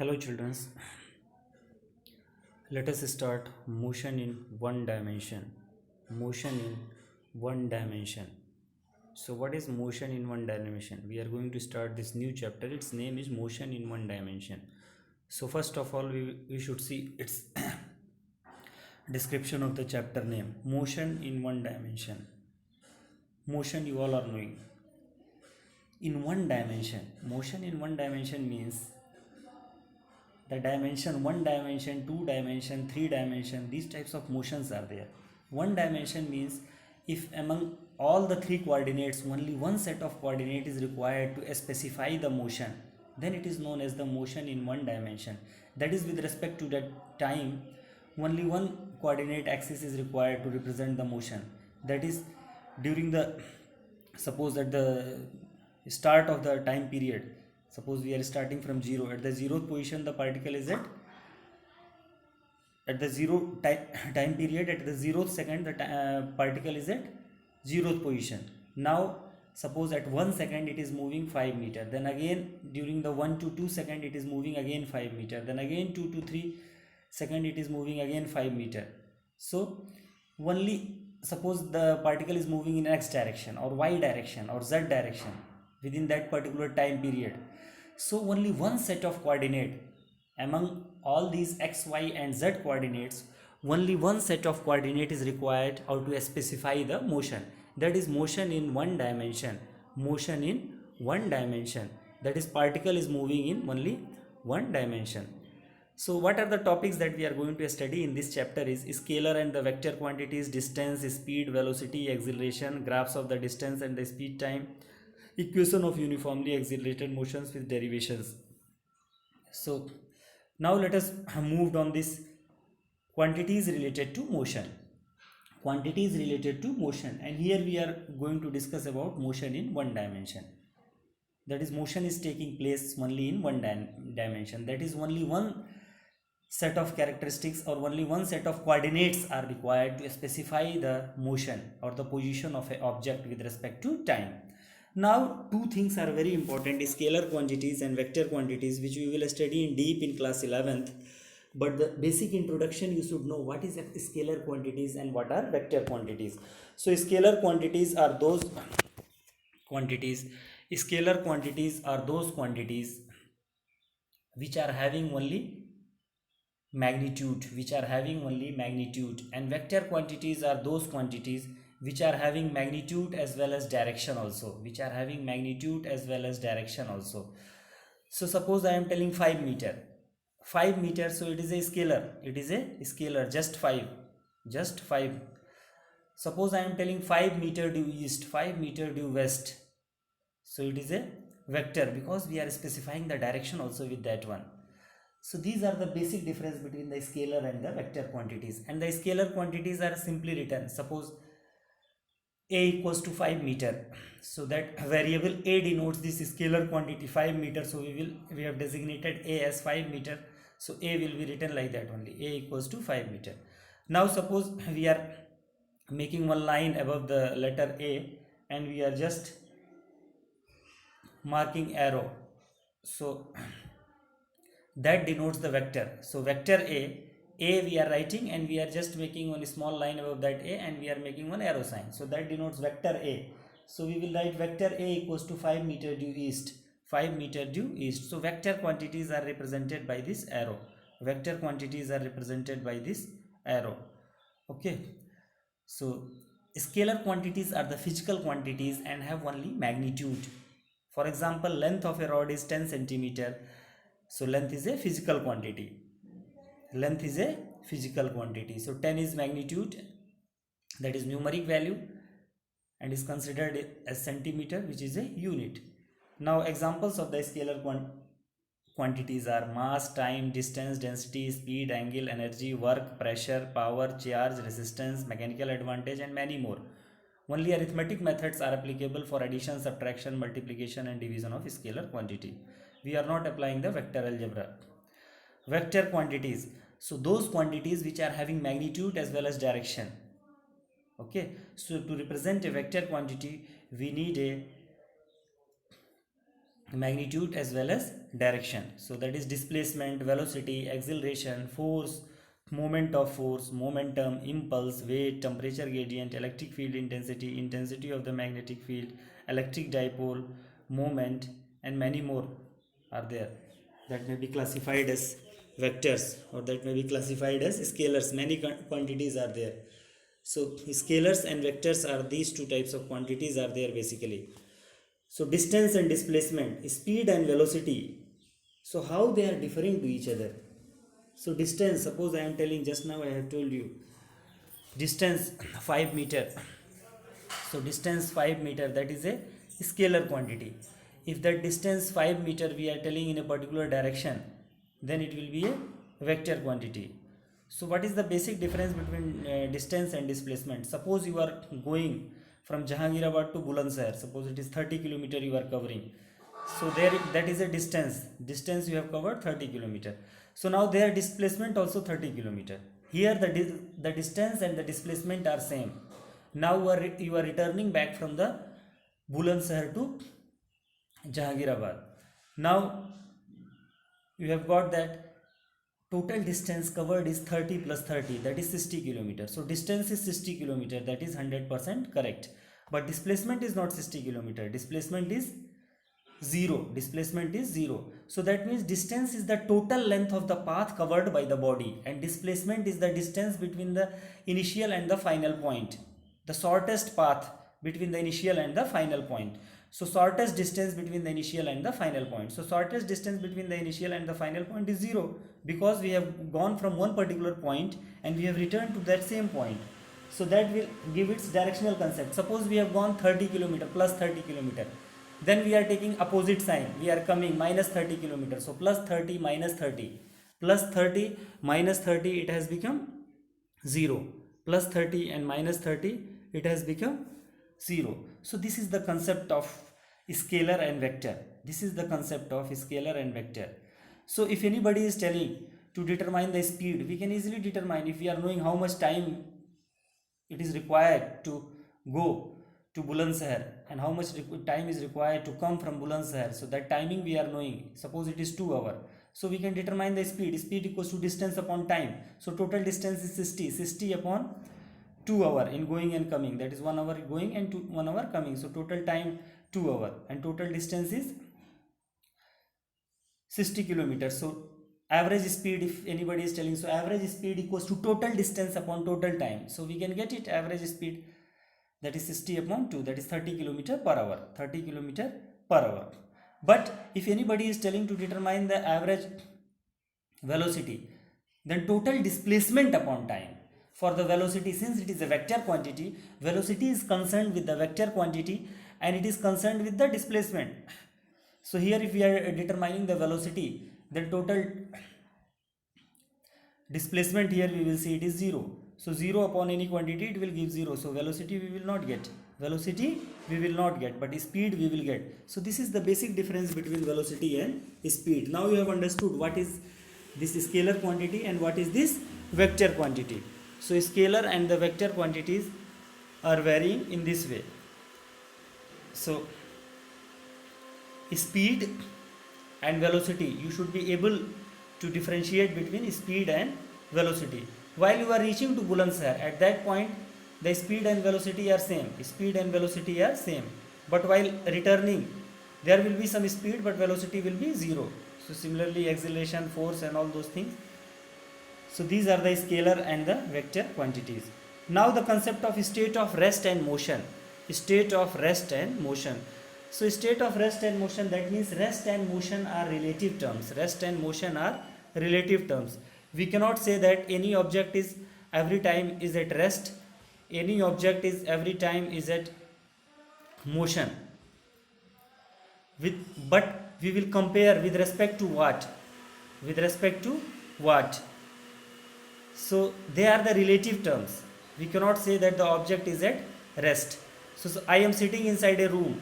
Hello, children. Let us start motion in one dimension. Motion in one dimension. So, what is motion in one dimension? We are going to start this new chapter. Its name is motion in one dimension. So, first of all, we should see its description of the chapter name, motion in one dimension. Motion, you all are knowing. In one dimension, motion in one dimension means the dimension, one dimension, two dimension, three dimension, these types of motions are there. One dimension means if among all the three coordinates only one set of coordinate is required to specify the motion, then it is known as the motion in one dimension. That is, with respect to that time, only one coordinate axis is required to represent the motion. That is, during the, suppose at the start of the time period, suppose we are starting from 0, at the 0th position the particle is at the time period, at the 0th second the particle is at 0th position. Now suppose at 1 second it is moving 5 meter, then again during the 1 to 2 second it is moving again 5 meter, then again 2 to 3 second it is moving again 5 meter. So only, suppose the particle is moving in x direction or y direction or z direction within that particular time period, so only one set of coordinate among all these x, y and z coordinates, only one set of coordinate is required or to specify the motion. That is motion in one dimension. Motion in one dimension, that is particle is moving in only one dimension. So what are the topics that we are going to study in this chapter is scalar and the vector quantities, distance, speed, velocity, acceleration, graphs of the distance and the speed time, equation of uniformly accelerated motions with derivations. So now let us move on this quantities related to motion. Quantities related to motion, and here we are going to discuss about motion in one dimension. That is, motion is taking place only in one dimension. That is, only one set of characteristics or only one set of coordinates are required to specify the motion or the position of an object with respect to time. Now two things are very important, scalar quantities and vector quantities, which we will study in deep in class 11th. But the basic introduction, you should know what is scalar quantities and what are vector quantities. So scalar quantities are those quantities scalar quantities are those quantities which are having only magnitude, and vector quantities are those quantities which are having magnitude as well as direction also, so suppose I am telling 5 meter, so it is a scalar, just 5. Suppose I am telling 5 meter due east, 5 meter due west, so it is a vector because we are specifying the direction also with that one. So these are the basic difference between the scalar and the vector quantities, and the scalar quantities are simply written. Suppose a equals to 5 meter, so that variable a denotes this scalar quantity 5 meter, so we have designated a as 5 meter, so a will be written like that only, a equals to 5 meter. Now suppose we are making one line above the letter a and we are just marking arrow, so that denotes the vector. So vector a we are writing and we are just making one small line above that a and we are making one arrow sign, so that denotes vector a. So we will write vector a equals to 5 meter due east, 5 meter due east. So vector quantities are represented by this arrow, okay. So scalar quantities are the physical quantities and have only magnitude. For example, length of a rod is 10 centimeter, so length is a physical quantity, so 10 is magnitude, that is numeric value, and is considered as centimeter, which is a unit. Now examples of the scalar quantities are mass, time, distance, density, speed, angle, energy, work, pressure, power, charge, resistance, mechanical advantage, and many more. Only arithmetic methods are applicable for addition, subtraction, multiplication, and division of scalar quantity. We are not applying the vector algebra. Vector quantities, so those quantities which are having magnitude as well as direction, okay. So to represent a vector quantity, we need a magnitude as well as direction. So that is displacement, velocity, acceleration, force, moment of force, momentum, impulse, weight, temperature gradient, electric field intensity, intensity of the magnetic field, electric dipole, moment, and many more are there that may be classified as vectors, or that may be classified as scalars. Many quantities are there. So scalars and vectors are these two types of quantities are there basically. So distance and displacement, speed and velocity. So how they are differing to each other? So distance, suppose I am telling, just now I have told you distance 5 meter. So distance 5 meter, that is a scalar quantity. If that distance 5 meter we are telling in a particular direction, then it will be a vector quantity. So what is the basic difference between distance and displacement? Suppose you are going from Jahangirabad to Bulandshahr. Suppose it is 30 kilometer you are covering. So there, that is a distance you have covered 30 kilometer. So now their displacement also 30 kilometer. Here the distance and the displacement are same. Now you are returning back from the Bulandshahr to Jahangirabad. Now you have got that total distance covered is 30 plus 30, that is 60 kilometers. So distance is 60 kilometers, that is 100% correct. But displacement is not 60 kilometers, displacement is 0. So that means distance is the total length of the path covered by the body, and displacement is the distance between the initial and the final point, the shortest path between the initial and the final point. So shortest distance between the initial and the final point. So shortest distance between the initial and the final point is 0, because we have gone from one particular point and we have returned to that same point. So that will give its directional concept. Suppose we have gone 30 kilometer plus 30 kilometer. Then we are taking opposite sign. We are coming minus 30 kilometers. So plus 30 minus 30. Plus 30 minus 30, it has become 0. Plus 30 and minus 30, it has become 0. So this is the concept of scalar and vector. This is the concept of scalar and vector. So if anybody is telling to determine the speed, we can easily determine if we are knowing how much time it is required to go to Bulandshahr and how much time is required to come from Bulandshahr. So that timing we are knowing. Suppose it is 2 hours. So we can determine the speed. Speed equals to distance upon time. So total distance is 60 upon 2 hour in going and coming. That is 1 hour going and 1 hour coming. So total time 2 hour and total distance is 60 kilometers. So average speed, if anybody is telling, so average speed equals to total distance upon total time. So we can get it, average speed, that is 60 upon 2, that is 30 kilometer per hour. 30 kilometer per hour. But if anybody is telling to determine the average velocity, then total displacement upon time. For the velocity, since it is a vector quantity, velocity is concerned with the vector quantity and it is concerned with the displacement. So here if we are determining the velocity, then total displacement here we will see it is 0. So 0 upon any quantity it will give 0. So velocity we will not get. Velocity we will not get, but speed we will get. So this is the basic difference between velocity and speed. Now you have understood what is this scalar quantity and what is this vector quantity. So scalar and the vector quantities are varying in this way. So speed and velocity, you should be able to differentiate between speed and velocity. While you are reaching to Bulandshahr, at that point the speed and velocity are same. Speed and velocity are same. But while returning, there will be some speed but velocity will be 0. So similarly acceleration, force and all those things. So these are the scalar and the vector quantities. Now the concept of state of rest and motion. State of rest and motion. So state of rest and motion, that means rest and motion are relative terms. Rest and motion are relative terms. We cannot say that any object is every time is at rest, any object is every time is at motion. But we will compare with respect to what? With respect to what? So they are the relative terms. We cannot say that the object is at rest. So I am sitting inside a room.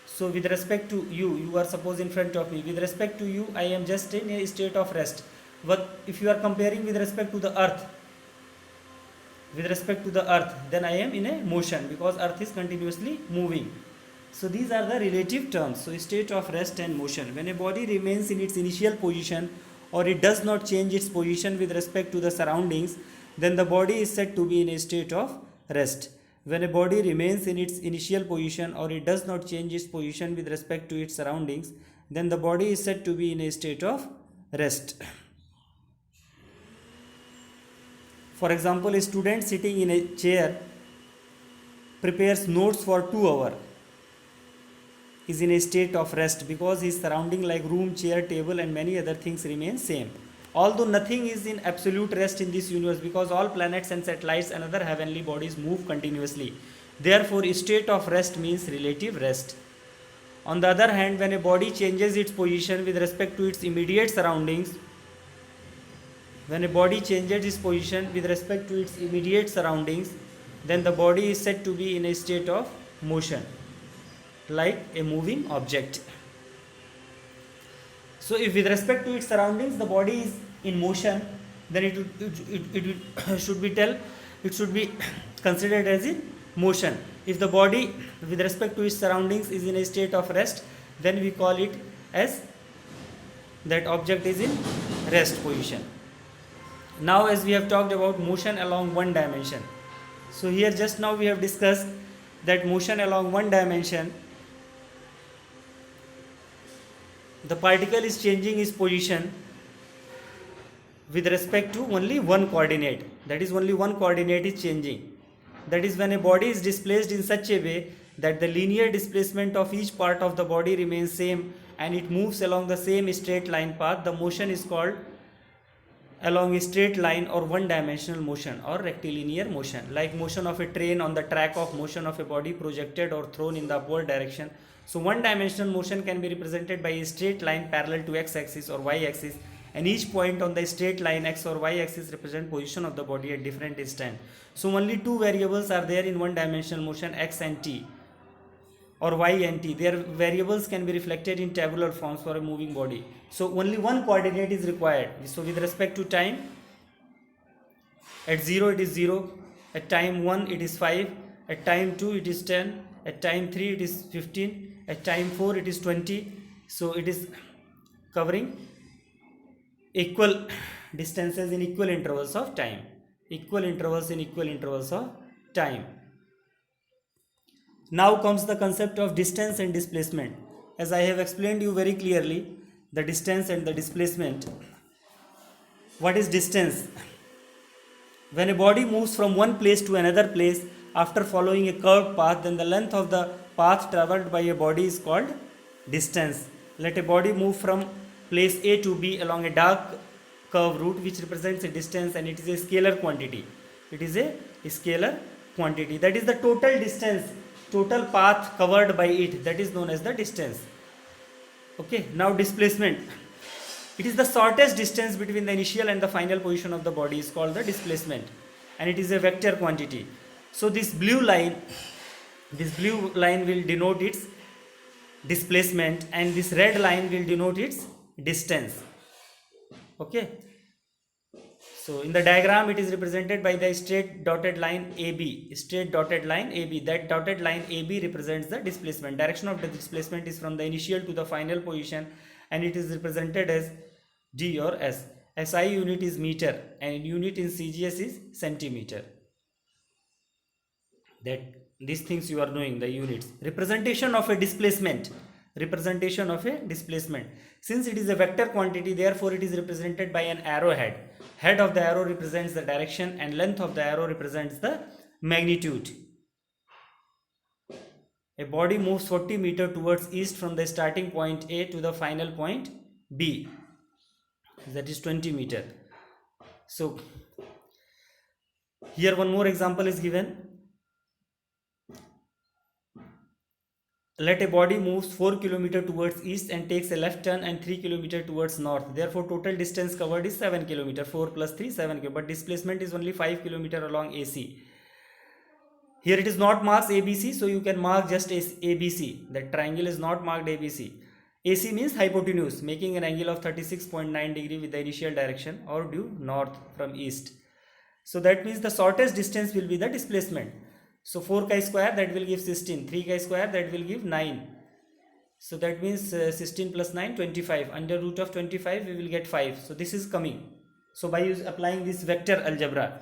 So with respect to you, you are suppose in front of me. With respect to you, I am just in a state of rest. But if you are comparing with respect to the earth, then I am in a motion because earth is continuously moving. So these are the relative terms. So state of rest and motion. When a body remains in its initial position or it does not change its position with respect to the surroundings, then the body is said to be in a state of rest. When a body remains in its initial position or it does not change its position with respect to its surroundings, then the body is said to be in a state of rest. For example, a student sitting in a chair prepares notes for 2 hours is in a state of rest because his surrounding like room, chair, table and many other things remain same. Although nothing is in absolute rest in this universe because all planets and satellites and other heavenly bodies move continuously. Therefore, a state of rest means relative rest. On the other hand, when a body changes its position with respect to its immediate surroundings, then the body is said to be in a state of motion, like a moving object. So if with respect to its surroundings the body is in motion, then it should be considered as in motion. If the body with respect to its surroundings is in a state of rest, then we call it as that object is in rest position. Now as we have talked about motion along one dimension, so here just now we have discussed that motion along one dimension, the particle is changing its position with respect to only one coordinate, that is only one coordinate is changing. That is when a body is displaced in such a way that the linear displacement of each part of the body remains same and it moves along the same straight line path, the motion is called along a straight line or one dimensional motion or rectilinear motion, like motion of a train on the track of motion of a body projected or thrown in the upward direction. So one dimensional motion can be represented by a straight line parallel to x axis or y axis, and each point on the straight line x or y axis represent position of the body at different instant. So only two variables are there in one dimensional motion, x and t, or y and t. Their variables can be reflected in tabular forms for a moving body. So only one coordinate is required. So with respect to time, at 0 it is 0, at time 1 it is 5, at time 2 it is 10, at time 3 it is 15, at time 4 it is 20. So it is covering equal distances in equal intervals of time, equal intervals in equal intervals of time. Now comes the concept of distance and displacement. As I have explained you very clearly, the distance and the displacement. What is distance? When a body moves from one place to another place after following a curved path, then the length of the path traveled by a body is called distance. Let a body move from place A to B along a dark curve route which represents a distance, and it is a scalar quantity. It is a scalar quantity. That is the total distance, total path covered by it, that is known as the distance. Okay, now displacement. It is the shortest distance between the initial and the final position of the body is called the displacement, and it is a vector quantity. So this blue line will denote its displacement and this red line will denote its distance. Okay, so in the diagram it is represented by the straight dotted line AB, straight dotted line AB. That dotted line AB represents the displacement. Direction of the displacement is from the initial to the final position, and it is represented as D or S. SI unit is meter and unit in CGS is centimeter. That these things you are knowing, the units. Representation of a displacement. Since it is a vector quantity, therefore it is represented by an arrowhead. Head of the arrow represents the direction and length of the arrow represents the magnitude. A body moves 40 meters towards east from the starting point A to the final point B, that is 20 meters. So here one more example is given. Let a body moves 4 km towards east and takes a left turn and 3 km towards north. Therefore, total distance covered is 7 km. 4 plus 3, 7 km. But displacement is only 5 km along AC. Here it is not marked ABC, so you can mark just ABC. The triangle is not marked ABC. AC means hypotenuse, making an angle of 36.9 degree with the initial direction or due north from east. So that means the shortest distance will be the displacement. So 4 chi square, that will give 16. 3 chi square, that will give 9. So that means 16 plus 9, 25. Under root of 25, we will get 5. So this is coming. So by applying this vector algebra,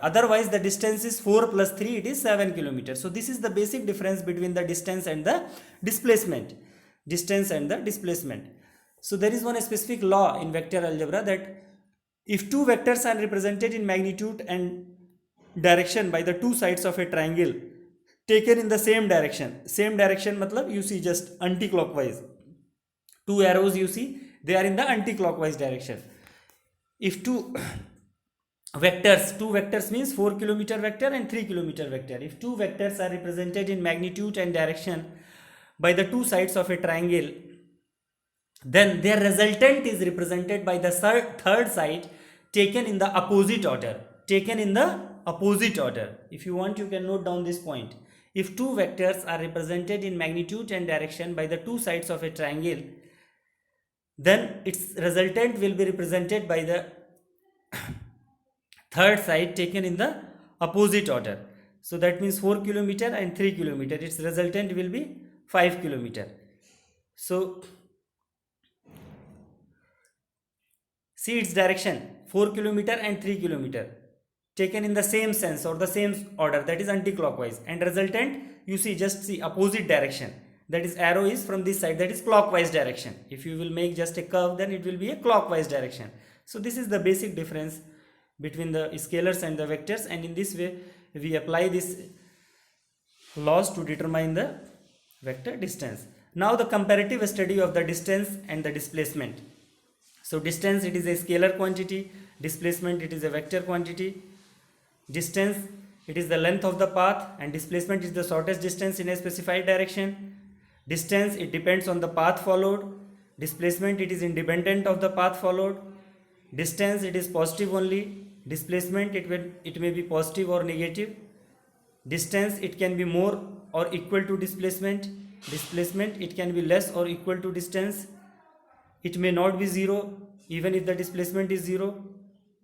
otherwise the distance is 4 plus 3, it is 7 kilometers. So this is the basic difference between the distance and the displacement. So there is one specific law in vector algebra, that if two vectors are represented in magnitude and direction by the two sides of a triangle taken in the same direction matlab you see just anti-clockwise, two arrows you see, they are in the anti-clockwise direction. If two vectors means 4 kilometer vector and 3 kilometer vector, if two vectors are represented in magnitude and direction by the two sides of a triangle, then their resultant is represented by the third side taken in the opposite order. If you want, you can note down this point. If two vectors are represented in magnitude and direction by the two sides of a triangle, then its resultant will be represented by the third side taken in the opposite order. So that means 4 kilometer and 3 kilometer, its resultant will be 5 kilometer. So see its direction, 4 kilometer and 3 kilometer taken in the same sense or the same order, that is anti-clockwise, and resultant you see just see opposite direction, that is arrow is from this side, that is clockwise direction. If you will make just a curve, then it will be a clockwise direction. So this is the basic difference between the scalars and the vectors, and in this way we apply these laws to determine the vector distance. Now the comparative study of the distance and the displacement. So distance, it is a scalar quantity, displacement, it is a vector quantity. Distance, it is the length of the path, and displacement is the shortest distance in a specified direction. Distance, it depends on the path followed. Displacement, it is independent of the path followed. Distance, it is positive only. Displacement, it may be positive or negative. Distance, it can be more or equal to displacement. Displacement, it can be less or equal to distance. It may not be zero even if the displacement is zero.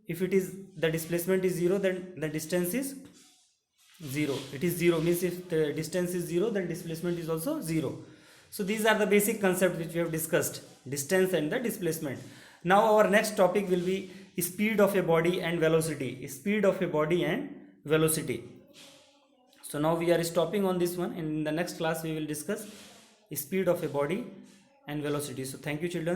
If the displacement is zero, then the distance is zero. It is zero means if the distance is zero, then displacement is also zero. So these are the basic concepts which we have discussed, distance and the displacement. Now our next topic will be speed of a body and velocity. So now we are stopping on this one, and in the next class we will discuss speed of a body and velocity. So thank you, children.